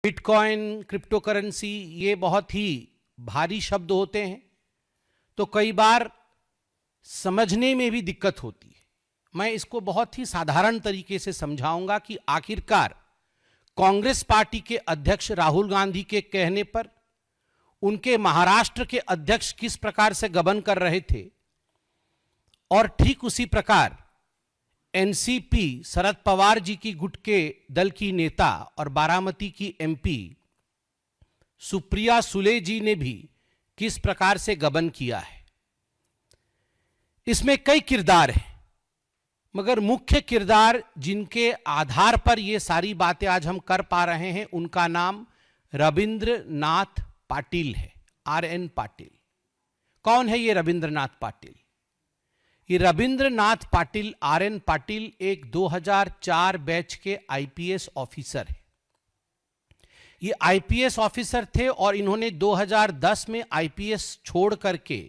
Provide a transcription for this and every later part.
Bitcoin, crypto currency ये बहुत ही भारी शब्द होते हैं, तो कई बार समझने में भी दिक्कत होती है। मैं इसको बहुत ही साधारण तरीके से समझाऊंगा कि आखिरकार कांग्रेस पार्टी के अध्यक्ष राहुल गांधी के कहने पर उनके महाराष्ट्र के अध्यक्ष किस प्रकार से गबन कर रहे थे, और ठीक उसी प्रकार एनसीपी शरद पवार जी की गुट के दल की नेता और बारामती की एमपी सुप्रिया सुले जी ने भी किस प्रकार से गबन किया है। इसमें कई किरदार हैं, मगर मुख्य किरदार जिनके आधार पर ये सारी बातें आज हम कर पा रहे हैं, उनका नाम रविंद्रनाथ पाटिल है, RN पाटिल। कौन है ये रविंद्रनाथ पाटिल? ये रविंद्रनाथ पाटिल, RN पाटिल एक 2004 बैच के आईपीएस ऑफिसर है। ये आईपीएस ऑफिसर थे और इन्होंने 2010 में आईपीएस छोड़ करके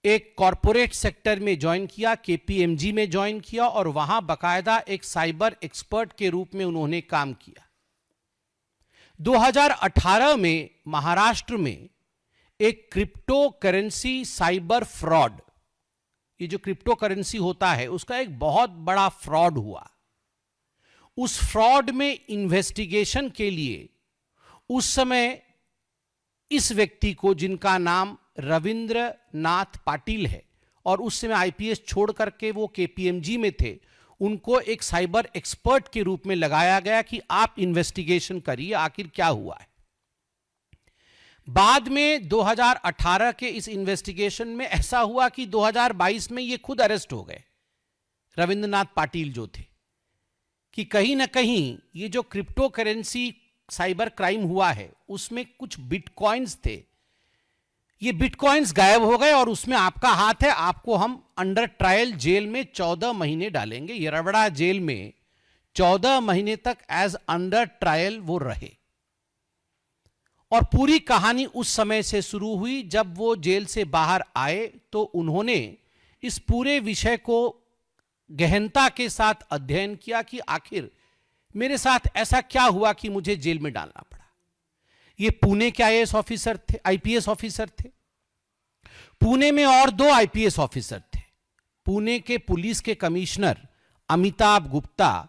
एक कॉरपोरेट सेक्टर में ज्वाइन किया, केपीएमजी में ज्वाइन किया, और वहां बकायदा एक साइबर एक्सपर्ट के रूप में उन्होंने काम किया। 2018 में महाराष्ट्र में एक क्रिप्टो करेंसी साइबर फ्रॉड, ये जो क्रिप्टो करेंसी होता है उसका एक बहुत बड़ा फ्रॉड हुआ। उस फ्रॉड में इन्वेस्टिगेशन के लिए उस समय इस व्यक्ति को, जिनका नाम रविंद्रनाथ पाटिल है और उस समय आईपीएस छोड़ करके वो केपीएमजी में थे, उनको एक साइबर एक्सपर्ट के रूप में लगाया गया कि आप इन्वेस्टिगेशन करिए आखिर क्या हुआ है। बाद में 2018 के इस इन्वेस्टिगेशन में ऐसा हुआ कि 2022 में ये खुद अरेस्ट हो गए, रविंद्रनाथ पाटिल जो थे, कि कहीं ना कहीं ये जो क्रिप्टो करेंसी साइबर क्राइम हुआ है उसमें कुछ बिटकॉइंस थे, ये बिटकॉइंस गायब हो गए और उसमें आपका हाथ है, आपको हम अंडर ट्रायल जेल में 14 महीने डालेंगे। येरवड़ा जेल में 14 महीने तक एज अंडर ट्रायल वो रहे। और पूरी कहानी उस समय से शुरू हुई, जब वो जेल से बाहर आए तो उन्होंने इस पूरे विषय को गहनता के साथ अध्ययन किया कि आखिर मेरे साथ ऐसा क्या हुआ कि मुझे जेल में डालना पड़ा। ये पुणे के आईएएस ऑफिसर थे, आईपीएस ऑफिसर थे। पुणे में और 2 आईपीएस ऑफिसर थे, पुणे के पुलिस के कमिश्नर अमिताभ गुप्ता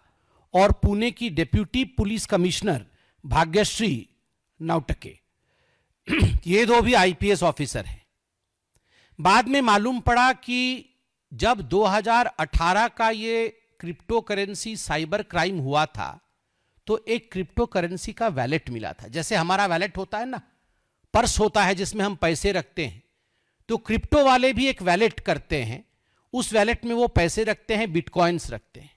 और पुणे की डिप्यूटी पुलिस कमिश्नर भाग्यश्री नौटके। ये 2 भी आईपीएस ऑफिसर हैं। बाद में मालूम पड़ा कि जब 2018 का ये क्रिप्टो करेंसी साइबर क्राइम हुआ था तो एक क्रिप्टो करेंसी का वैलेट मिला था। जैसे हमारा वैलेट होता है ना, पर्स होता है जिसमें हम पैसे रखते हैं, तो क्रिप्टो वाले भी एक वैलेट करते हैं, उस वैलेट में वो पैसे रखते हैं, बिटकॉइंस रखते हैं।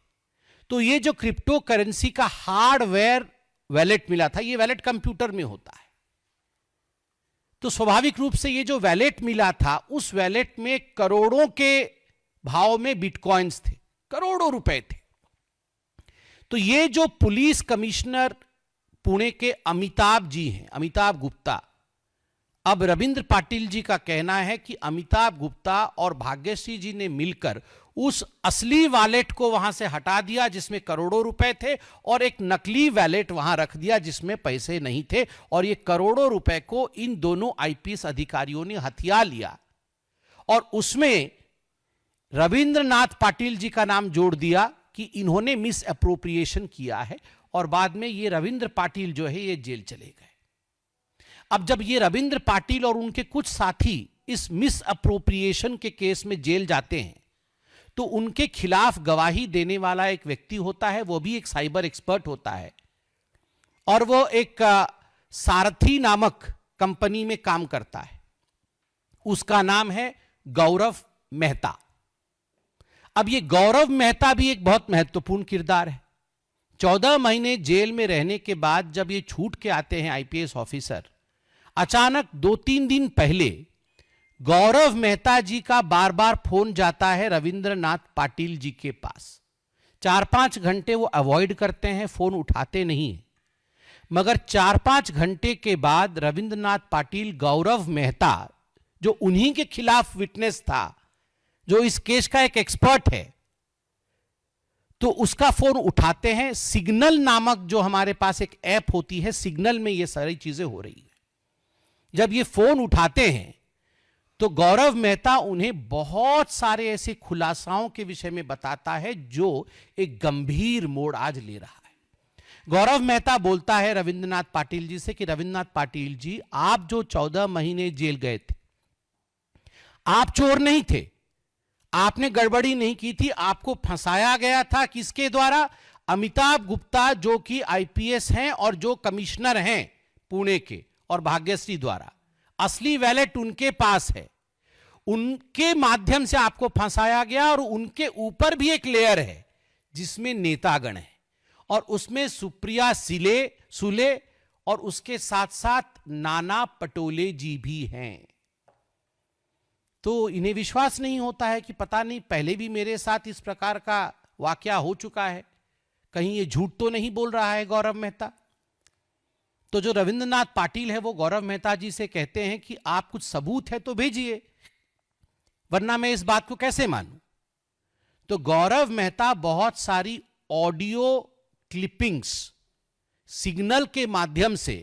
तो ये जो क्रिप्टो करेंसी का हार्डवेयर वैलेट मिला था, ये वैलेट कंप्यूटर में होता है, तो स्वाभाविक रूप से ये जो वैलेट मिला था उस वैलेट में करोड़ों के भाव में बिटकॉइंस थे, करोड़ों रुपए थे। तो ये जो पुलिस कमिश्नर पुणे के अमिताभ जी हैं, अमिताभ गुप्ता, अब रविंद्र पाटिल जी का कहना है कि अमिताभ गुप्ता और भाग्यश्री जी ने मिलकर उस असली वैलेट को वहां से हटा दिया जिसमें करोड़ों रुपए थे, और एक नकली वैलेट वहां रख दिया जिसमें पैसे नहीं थे, और ये करोड़ों रुपए को इन दोनों आईपीएस अधिकारियों ने हथिया लिया और उसमें रविंद्रनाथ पाटिल जी का नाम जोड़ दिया कि इन्होंने मिस अप्रोप्रिएशन किया है, और बाद में ये रविंद्र पाटिल जो है ये जेल चले गए। अब जब ये रविंद्र पाटिल और उनके कुछ साथी इस मिस अप्रोप्रिएशन के केस में जेल जाते हैं तो उनके खिलाफ गवाही देने वाला एक व्यक्ति होता है, वो भी एक साइबर एक्सपर्ट होता है, और वो एक सारथी नामक कंपनी में काम करता है। उसका नाम है गौरव मेहता। अब ये गौरव मेहता भी एक बहुत महत्वपूर्ण किरदार है। 14 महीने जेल में रहने के बाद जब ये छूट के आते हैं आईपीएस ऑफिसर, अचानक 2-3 दिन पहले गौरव मेहता जी का बार बार फोन जाता है रविंद्रनाथ पाटिल जी के पास। 4-5 घंटे वो अवॉइड करते हैं, फोन उठाते नहीं है, मगर 4-5 घंटे के बाद रविंद्रनाथ पाटिल गौरव मेहता, जो उन्हीं के खिलाफ विटनेस था, जो इस केस का एक एक्सपर्ट है, तो उसका फोन उठाते हैं। सिग्नल नामक जो हमारे पास एक ऐप होती है, सिग्नल में ये सारी चीजें हो रही है। जब ये फोन उठाते हैं तो गौरव मेहता उन्हें बहुत सारे ऐसे खुलासाओं के विषय में बताता है जो एक गंभीर मोड़ आज ले रहा है। गौरव मेहता बोलता है रविंद्रनाथ पाटिल जी से कि रविंद्रनाथ पाटिल जी, आप जो 14 महीने जेल गए थे, आप चोर नहीं थे, आपने गड़बड़ी नहीं की थी, आपको फंसाया गया था। किसके द्वारा? अमिताभ गुप्ता जो कि आईपीएस हैं और जो कमिश्नर हैं पुणे के, और भाग्यश्री द्वारा। असली वैलेट उनके पास है, उनके माध्यम से आपको फंसाया गया। और उनके ऊपर भी एक लेयर है जिसमें नेतागण है, और उसमें सुप्रिया सुले और उसके साथ साथ नाना पटोले जी भी हैं। तो इन्हें विश्वास नहीं होता है कि पता नहीं पहले भी मेरे साथ इस प्रकार का वाकया हो चुका है, कहीं ये झूठ तो नहीं बोल रहा है गौरव मेहता। तो जो रविंद्रनाथ पाटिल है वो गौरव मेहता जी से कहते हैं कि आप कुछ सबूत है तो भेजिए, वरना मैं इस बात को कैसे मानूं। तो गौरव मेहता बहुत सारी ऑडियो क्लिपिंग्स सिग्नल के माध्यम से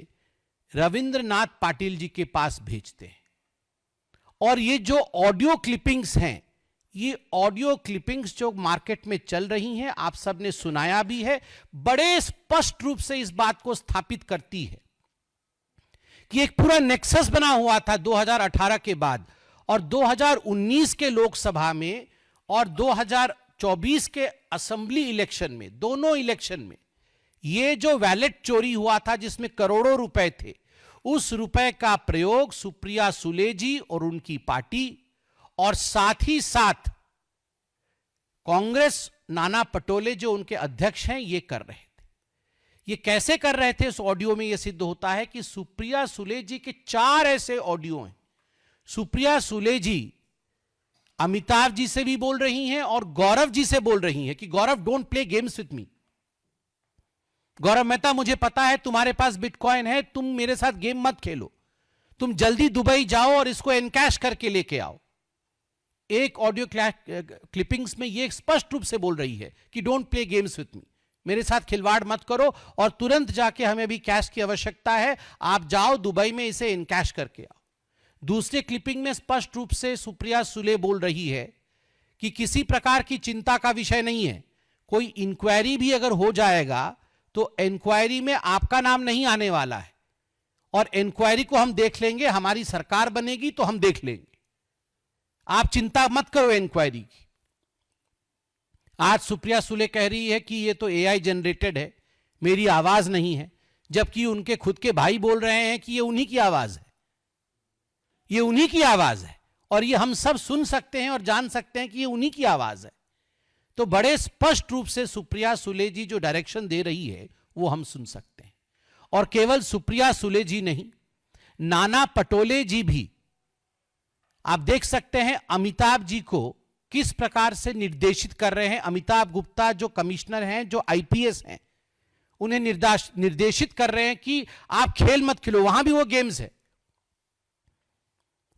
रविंद्रनाथ पाटिल जी के पास भेजते हैं। और ये जो ऑडियो क्लिपिंग्स हैं, ये ऑडियो क्लिपिंग्स जो मार्केट में चल रही हैं, आप सबने सुनाया भी है, बड़े स्पष्ट रूप से इस बात को स्थापित करती है कि एक पूरा नेक्सस बना हुआ था 2018 के बाद, और 2019 के लोकसभा में और 2024 के असेंबली इलेक्शन में, दोनों इलेक्शन में ये जो वैलेट चोरी हुआ था जिसमें करोड़ों रुपए थे, उस रुपए का प्रयोग सुप्रिया सुले जी और उनकी पार्टी और साथ ही साथ कांग्रेस नाना पटोले जो उनके अध्यक्ष हैं ये कर रहे थे। ये कैसे कर रहे थे? इस ऑडियो में यह सिद्ध होता है कि सुप्रिया सुले जी के 4 ऐसे ऑडियो हैं। सुप्रिया सुले जी अमिताभ जी से भी बोल रही हैं और गौरव जी से बोल रही हैं कि Gaurav, don't play games with me. Gaurav Mehta, मुझे पता है तुम्हारे पास बिटकॉइन है, तुम मेरे साथ गेम मत खेलो, तुम जल्दी दुबई जाओ और इसको एनकैश करके लेके आओ। एक ऑडियो क्लिपिंग्स में ये स्पष्ट रूप से बोल रही है कि डोंट प्ले गेम्स विथ मी, मेरे साथ खिलवाड़ मत करो और तुरंत जाके, हमें भी कैश की आवश्यकता है, आप जाओ दुबई में इसे इनकैश करके आओ। दूसरे क्लिपिंग में स्पष्ट रूप से सुप्रिया सुले बोल रही है कि किसी प्रकार की चिंता का विषय नहीं है, कोई इंक्वायरी भी अगर हो जाएगा तो इंक्वायरी में आपका नाम नहीं आने वाला है, और इंक्वायरी को हम देख लेंगे, हमारी सरकार बनेगी तो हम देख लेंगे, आप चिंता मत करो इंक्वायरी की। आज सुप्रिया सुले कह रही है कि ये तो एआई जनरेटेड है, मेरी आवाज नहीं है, जबकि उनके खुद के भाई बोल रहे हैं कि ये उन्हीं की आवाज है, ये उन्हीं की आवाज है, और ये हम सब सुन सकते हैं और जान सकते हैं कि ये उन्हीं की आवाज है। तो बड़े स्पष्ट रूप से सुप्रिया सुले जी जो डायरेक्शन दे रही है वो हम सुन सकते हैं। और केवल सुप्रिया सुले जी नहीं, नाना पटोले जी भी, आप देख सकते हैं अमिताभ जी को किस प्रकार से निर्देशित कर रहे हैं। अमिताभ गुप्ता जो कमिश्नर हैं, जो आईपीएस हैं, उन्हें निर्देशित कर रहे हैं कि आप खेल मत खेलो, वहां भी वो गेम्स है।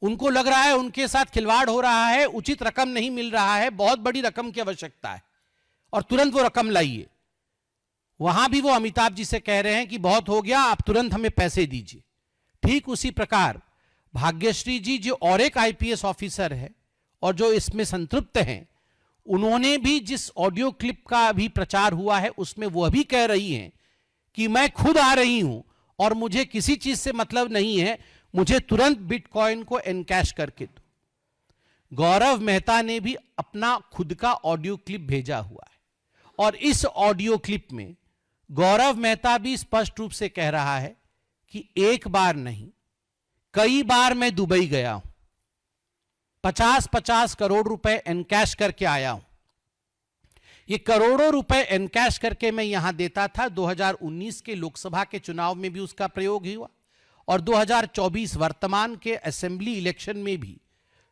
उनको लग रहा है उनके साथ खिलवाड़ हो रहा है, उचित रकम नहीं मिल रहा है, बहुत बड़ी रकम की आवश्यकता है और तुरंत वो रकम लाइए। वहां भी वो अमिताभ जी से कह रहे हैं कि बहुत हो गया, आप तुरंत हमें पैसे दीजिए। ठीक उसी प्रकार भाग्यश्री जी जो और एक आईपीएस ऑफिसर है और जो इसमें संतृप्त हैं, उन्होंने भी जिस ऑडियो क्लिप का अभी प्रचार हुआ है उसमें वह भी कह रही हैं कि मैं खुद आ रही हूं और मुझे किसी चीज से मतलब नहीं है, मुझे तुरंत बिटकॉइन को एनकैश करके दो। गौरव मेहता ने भी अपना खुद का ऑडियो क्लिप भेजा हुआ है, और इस ऑडियो क्लिप में गौरव मेहता भी स्पष्ट रूप से कह रहा है कि एक बार नहीं, कई बार मैं दुबई गया हूं, 50-50 करोड़ रुपए एनकैश करके आया हूं। ये करोड़ों रुपए एनकैश करके मैं यहां देता था। 2019 के लोकसभा के चुनाव में भी उसका प्रयोग हुआ, और 2024 वर्तमान के असेंबली इलेक्शन में भी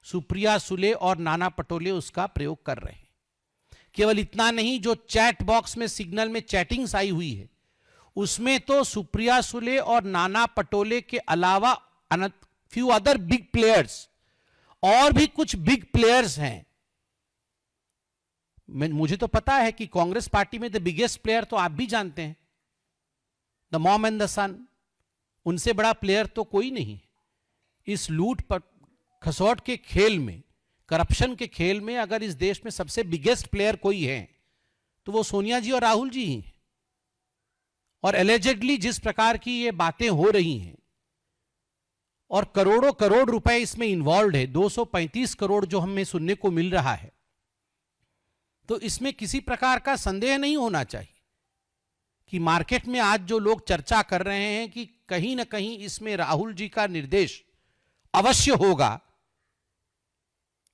सुप्रिया सुले और नाना पटोले उसका प्रयोग कर रहे हैं। केवल इतना नहीं, जो चैट बॉक्स में सिग्नल में चैटिंग्स आई हुई है, उसमें तो सुप्रिया सुले और नाना पटोले के अलावा फ्यू अदर बिग प्लेयर्स, और भी कुछ बिग प्लेयर्स हैं। मुझे तो पता है कि कांग्रेस पार्टी में द बिगेस्ट प्लेयर तो आप भी जानते हैं, द मॉम एंड द सन। उनसे बड़ा प्लेयर तो कोई नहीं है इस लूट पर खसौट के खेल में, करप्शन के खेल में। अगर इस देश में सबसे बिगेस्ट प्लेयर कोई है तो वो सोनिया जी और राहुल जी ही हैं। और एलिजेडली जिस प्रकार की ये बातें हो रही हैं और करोड़ों करोड़ रुपए इसमें इन्वॉल्व है, 235 करोड़ जो हमें सुनने को मिल रहा है, तो इसमें किसी प्रकार का संदेह नहीं होना चाहिए कि मार्केट में आज जो लोग चर्चा कर रहे हैं कि कहीं ना कहीं इसमें राहुल जी का निर्देश अवश्य होगा।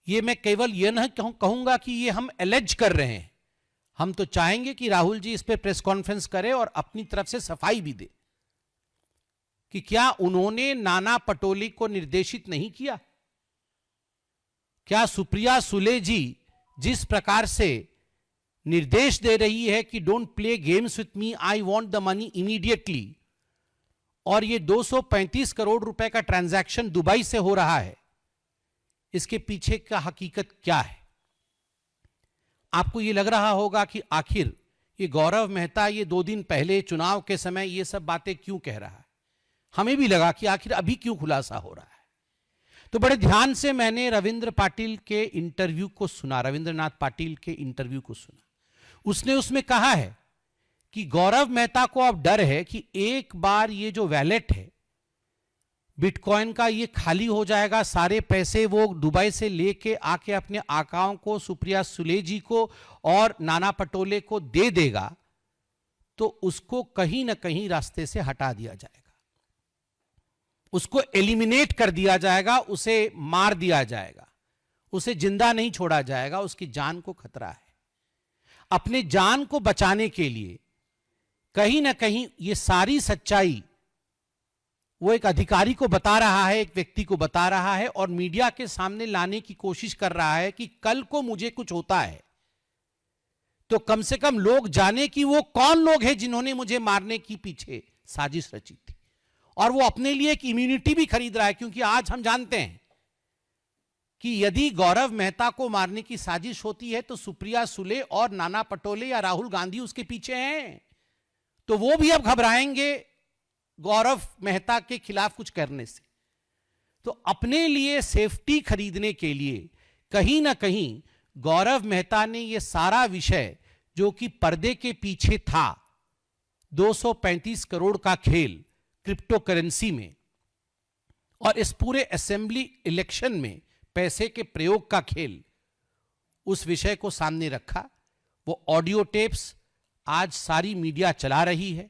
ये मैं केवल यह नहीं कहूंगा कि ये हम एलेज कर रहे हैं, हम तो चाहेंगे कि राहुल जी इस पर प्रेस कॉन्फ्रेंस करें और अपनी तरफ से सफाई भी दे कि क्या उन्होंने नाना पटोले को निर्देशित नहीं किया। क्या सुप्रिया सुले जी जिस प्रकार से निर्देश दे रही है कि don't play games with me, I want the money immediately, और ये 235 करोड़ रुपए का ट्रांजैक्शन दुबई से हो रहा है, इसके पीछे का हकीकत क्या है। आपको ये लग रहा होगा कि आखिर ये गौरव मेहता ये 2 दिन पहले चुनाव के समय ये सब बातें क्यों कह रहा है। हमें भी लगा कि आखिर अभी क्यों खुलासा हो रहा है। तो बड़े ध्यान से मैंने रविंद्र पाटिल के इंटरव्यू को सुना, रविंद्रनाथ पाटिल के इंटरव्यू को सुना। उसने उसमें कहा है कि गौरव मेहता को अब डर है कि एक बार ये जो वैलेट है बिटकॉइन का ये खाली हो जाएगा, सारे पैसे वो दुबई से लेके आके अपने आकाओं को सुप्रिया सुले जी को और नाना पटोले को दे देगा, तो उसको कहीं ना कहीं रास्ते से हटा दिया जाएगा, उसको एलिमिनेट कर दिया जाएगा, उसे मार दिया जाएगा, उसे जिंदा नहीं छोड़ा जाएगा, उसकी जान को खतरा है। अपने जान को बचाने के लिए कहीं ना कहीं ये सारी सच्चाई वो एक अधिकारी को बता रहा है, एक व्यक्ति को बता रहा है और मीडिया के सामने लाने की कोशिश कर रहा है कि कल को मुझे कुछ होता है तो कम से कम लोग जाने कि वो कौन लोग हैं जिन्होंने मुझे मारने की पीछे साजिश रची थी। और वो अपने लिए एक इम्यूनिटी भी खरीद रहा है, क्योंकि आज हम जानते हैं कि यदि गौरव मेहता को मारने की साजिश होती है तो सुप्रिया सुले और नाना पटोले या राहुल गांधी उसके पीछे हैं, तो वो भी अब घबराएंगे गौरव मेहता के खिलाफ कुछ करने से। तो अपने लिए सेफ्टी खरीदने के लिए कहीं ना कहीं गौरव मेहता ने यह सारा विषय जो कि पर्दे के पीछे था, 235 करोड़ का खेल क्रिप्टो करेंसी में और इस पूरे असेंबली इलेक्शन में पैसे के प्रयोग का खेल, उस विषय को सामने रखा। वो ऑडियो टेप्स आज सारी मीडिया चला रही है,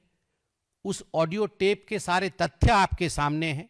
उस ऑडियो टेप के सारे तथ्य आपके सामने हैं।